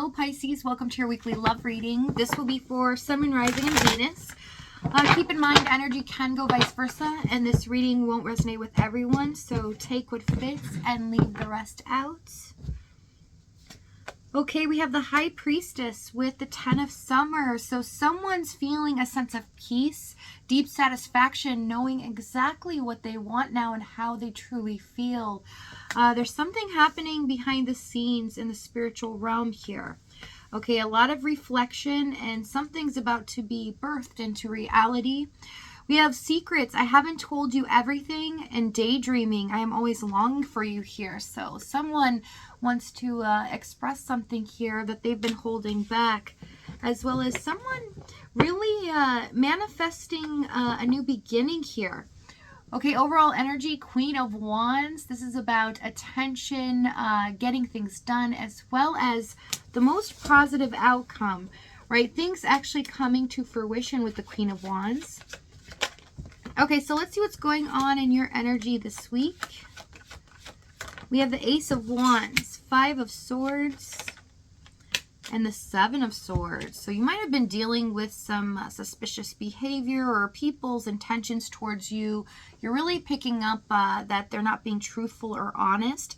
Hello Pisces, welcome to your weekly love reading. This will be for Sun, Moon, Rising, and Venus. Keep in mind energy can go vice versa, and this reading won't resonate with everyone, so take what fits and leave the rest out. Okay, we have the High Priestess with the 10 of Summer. So someone's feeling a sense of peace, deep satisfaction, knowing exactly what they want now and how they truly feel. There's something happening behind the scenes in the spiritual realm here. Okay, a lot of reflection and something's about to be birthed into reality. We have secrets. I haven't told you everything, and daydreaming. I am always longing for you here. So someone wants to express something here that they've been holding back, as well as someone really manifesting a new beginning here. Okay, overall energy, Queen of Wands. This is about attention, getting things done, as well as the most positive outcome, right? Things actually coming to fruition with the Queen of Wands. Okay, so let's see what's going on in your energy this week. We have the Ace of Wands, 5 of Swords, and the 7 of Swords. So you might have been dealing with some suspicious behavior or people's intentions towards you. You're really picking up that they're not being truthful or honest.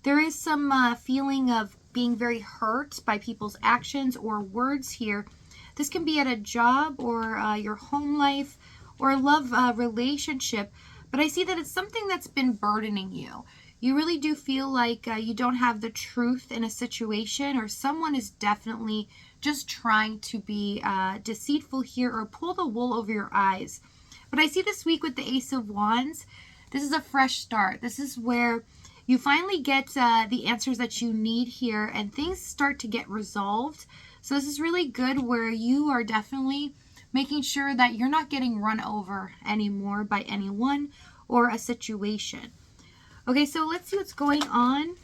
There is some feeling of being very hurt by people's actions or words here. This can be at a job or your home life, or a love relationship, but I see that it's something that's been burdening you. You really do feel like you don't have the truth in a situation, or someone is definitely just trying to be deceitful here or pull the wool over your eyes. But I see this week with the Ace of Wands, this is a fresh start. This is where you finally get the answers that you need here, and things start to get resolved. So this is really good, where you are definitely making sure that you're not getting run over anymore by anyone or a situation. Okay, so let's see what's going on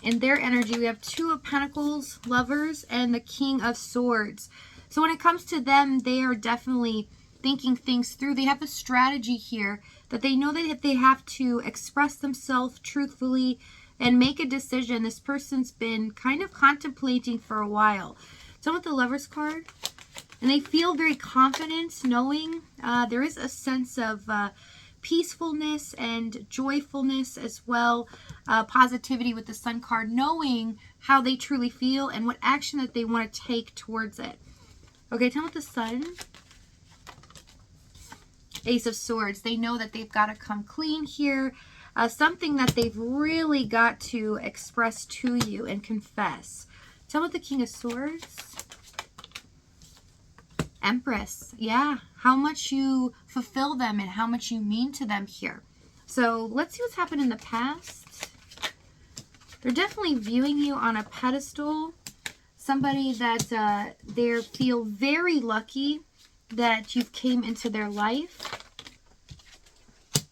in their energy. We have 2 of Pentacles, Lovers, and the King of Swords. So when it comes to them, they are definitely thinking things through. They have a strategy here that they know that if they have to express themselves truthfully and make a decision, this person's been kind of contemplating for a while. So with the Lovers card, and they feel very confident knowing there is a sense of peacefulness and joyfulness as well. Positivity with the Sun card, knowing how they truly feel and what action that they want to take towards it. Okay, tell me with the Sun. Ace of Swords. They know that they've got to come clean here. Something that they've really got to express to you and confess. Tell me with the King of Swords. Empress, yeah, how much you fulfill them and how much you mean to them here. So let's see what's happened in the past. They're definitely viewing you on a pedestal. Somebody that they feel very lucky that you've came into their life.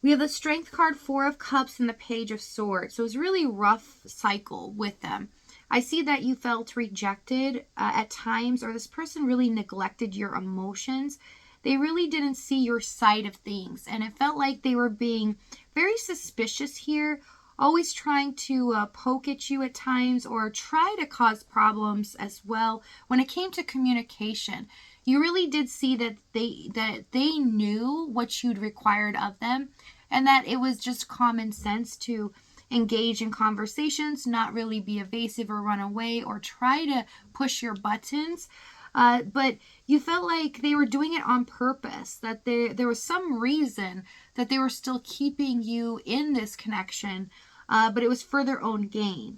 We have the Strength card, 4 of Cups, and the Page of Swords. So it's really rough cycle with them. I see that you felt rejected at times, or this person really neglected your emotions. They really didn't see your side of things, and it felt like they were being very suspicious here, always trying to poke at you at times or try to cause problems as well. When it came to communication, you really did see that they knew what you'd required of them, and that it was just common sense to engage in conversations, not really be evasive or run away or try to push your buttons. But you felt like they were doing it on purpose, that there was some reason that they were still keeping you in this connection, but it was for their own gain.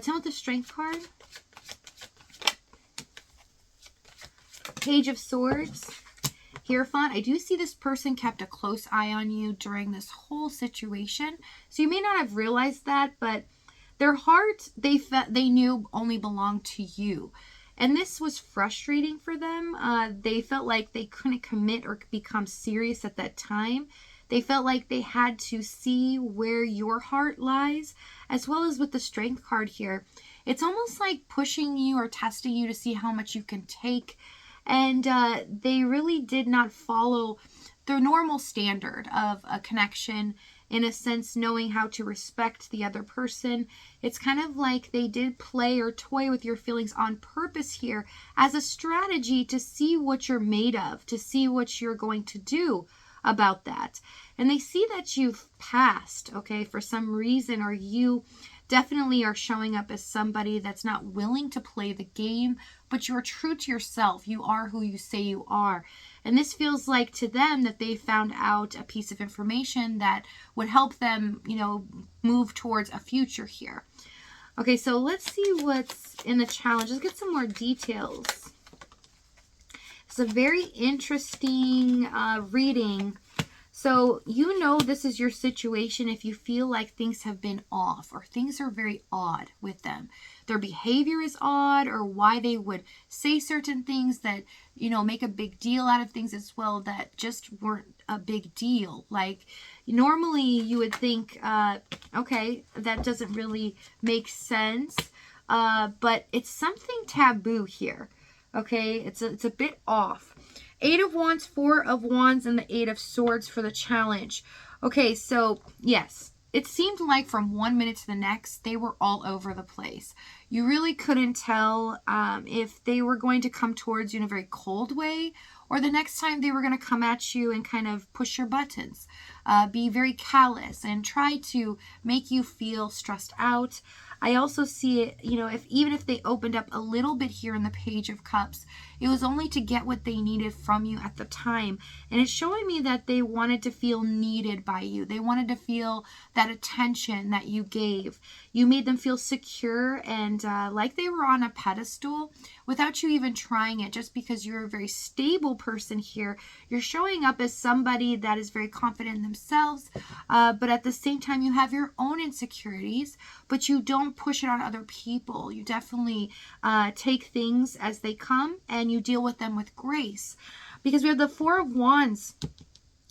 Tell me the Strength card. Page of Swords. Hierophant, I do see this person kept a close eye on you during this whole situation. So you may not have realized that, but their heart, they knew only belonged to you. And this was frustrating for them. They felt like they couldn't commit or become serious at that time. They felt like they had to see where your heart lies, as well as with the Strength card here. It's almost like pushing you or testing you to see how much you can take. And they really did not follow the normal standard of a connection in a sense, knowing how to respect the other person. It's kind of like they did play or toy with your feelings on purpose here as a strategy to see what you're made of, to see what you're going to do about that. And they see that you've passed, okay, for some reason, or you definitely are showing up as somebody that's not willing to play the game, but you're true to yourself. You are who you say you are. And this feels like to them that they found out a piece of information that would help them, you know, move towards a future here. Okay, so let's see what's in the challenge. Let's get some more details. It's a very interesting reading. So you know this is your situation if you feel like things have been off or things are very odd with them. Their behavior is odd, or why they would say certain things that, you know, make a big deal out of things as well that just weren't a big deal. Like normally you would think, okay, that doesn't really make sense, but it's something taboo here. Okay, it's a bit off. 8 of Wands, 4 of Wands, and the 8 of Swords for the challenge. Okay, so yes, it seemed like from 1 minute to the next, they were all over the place. You really couldn't tell if they were going to come towards you in a very cold way, or the next time they were going to come at you and kind of push your buttons, be very callous and try to make you feel stressed out. I also see it, you know, even if they opened up a little bit here in the Page of Cups, it was only to get what they needed from you at the time. And it's showing me that they wanted to feel needed by you. They wanted to feel that attention that you gave. You made them feel secure and like they were on a pedestal without you even trying it. Just because you're a very stable person here, you're showing up as somebody that is very confident in themselves, but at the same time you have your own insecurities, but you don't push it on other people. You definitely take things as they come and you deal with them with grace. Because we have the 4 of Wands.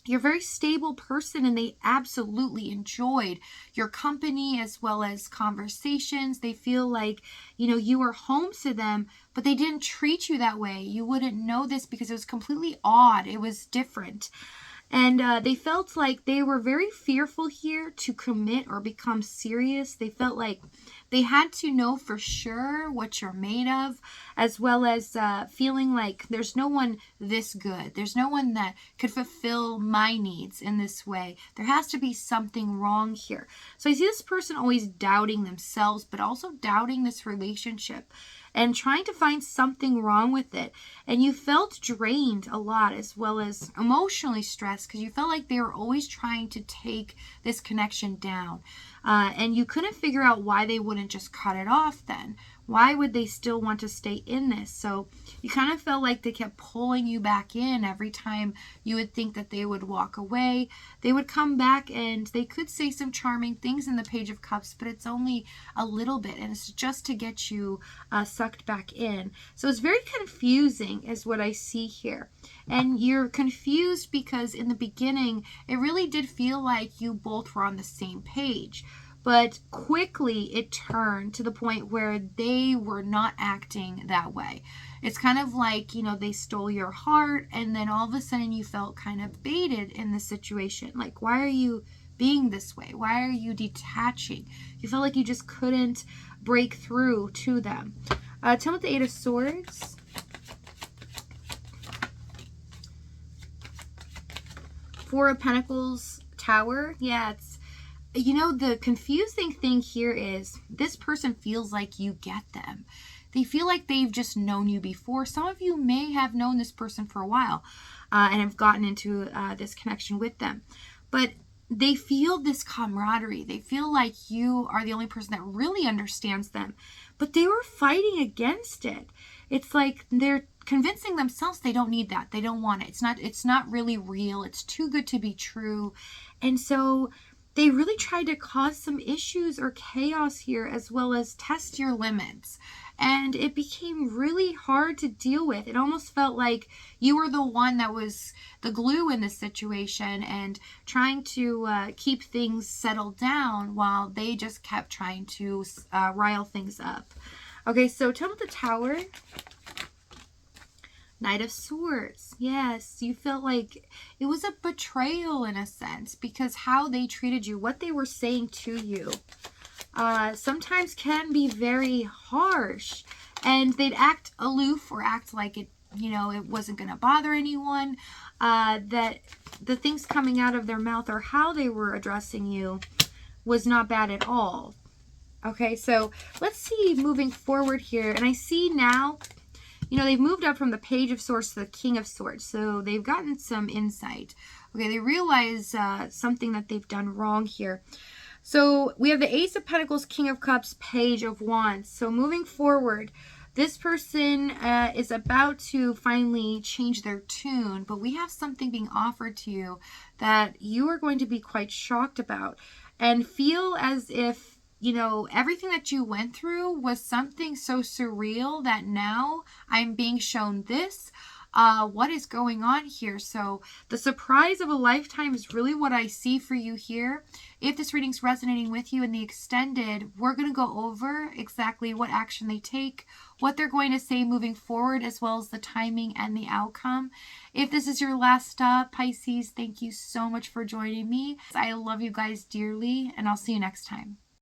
You're a very stable person and they absolutely enjoyed your company as well as conversations. They feel like, you know, you were home to them, but they didn't treat you that way. You wouldn't know this because it was completely odd. It was different. And they felt like they were very fearful here to commit or become serious. They felt like they had to know for sure what you're made of, as well as feeling like there's no one this good. There's no one that could fulfill my needs in this way. There has to be something wrong here. So I see this person always doubting themselves, but also doubting this relationship and trying to find something wrong with it. And you felt drained a lot, as well as emotionally stressed, because you felt like they were always trying to take this connection down. And you couldn't figure out why they wouldn't just cut it off then. Why would they still want to stay in this? So you kind of felt like they kept pulling you back in every time you would think that they would walk away. They would come back and they could say some charming things in the Page of Cups, but it's only a little bit and it's just to get you sucked back in. So it's very confusing is what I see here. And you're confused because in the beginning, it really did feel like you both were on the same page. But quickly it turned to the point where they were not acting that way. It's kind of like, you know, they stole your heart and then all of a sudden you felt kind of baited in the situation. Like, why are you being this way? Why are you detaching? You felt like you just couldn't break through to them. Tell me the 8 of Swords. Four of Pentacles, Tower. Yeah, it's, you know, the confusing thing here is this person feels like you get them. They feel like they've just known you before. Some of you may have known this person for a while and have gotten into this connection with them. But they feel this camaraderie. They feel like you are the only person that really understands them. But they were fighting against it. It's like they're convincing themselves they don't need that. They don't want it. It's not really real. It's too good to be true. And so they really tried to cause some issues or chaos here, as well as test your limits. And it became really hard to deal with. It almost felt like you were the one that was the glue in this situation and trying to keep things settled down while they just kept trying to rile things up. Okay, so tell me the Tower. Knight of Swords. Yes, you felt like it was a betrayal in a sense, because how they treated you, what they were saying to you, sometimes can be very harsh, and they'd act aloof or act like it, you know, it wasn't going to bother anyone, that the things coming out of their mouth or how they were addressing you was not bad at all. Okay, so let's see moving forward here. And I see now, you know, they've moved up from the Page of Swords to the King of Swords. So they've gotten some insight. Okay, they realize something that they've done wrong here. So we have the Ace of Pentacles, King of Cups, Page of Wands. So moving forward, this person is about to finally change their tune, but we have something being offered to you that you are going to be quite shocked about and feel as if, you know, everything that you went through was something so surreal that now I'm being shown this. What is going on here? So the surprise of a lifetime is really what I see for you here. If this reading's resonating with you in the extended, we're going to go over exactly what action they take, what they're going to say moving forward, as well as the timing and the outcome. If this is your last stop, Pisces, thank you so much for joining me. I love you guys dearly, and I'll see you next time.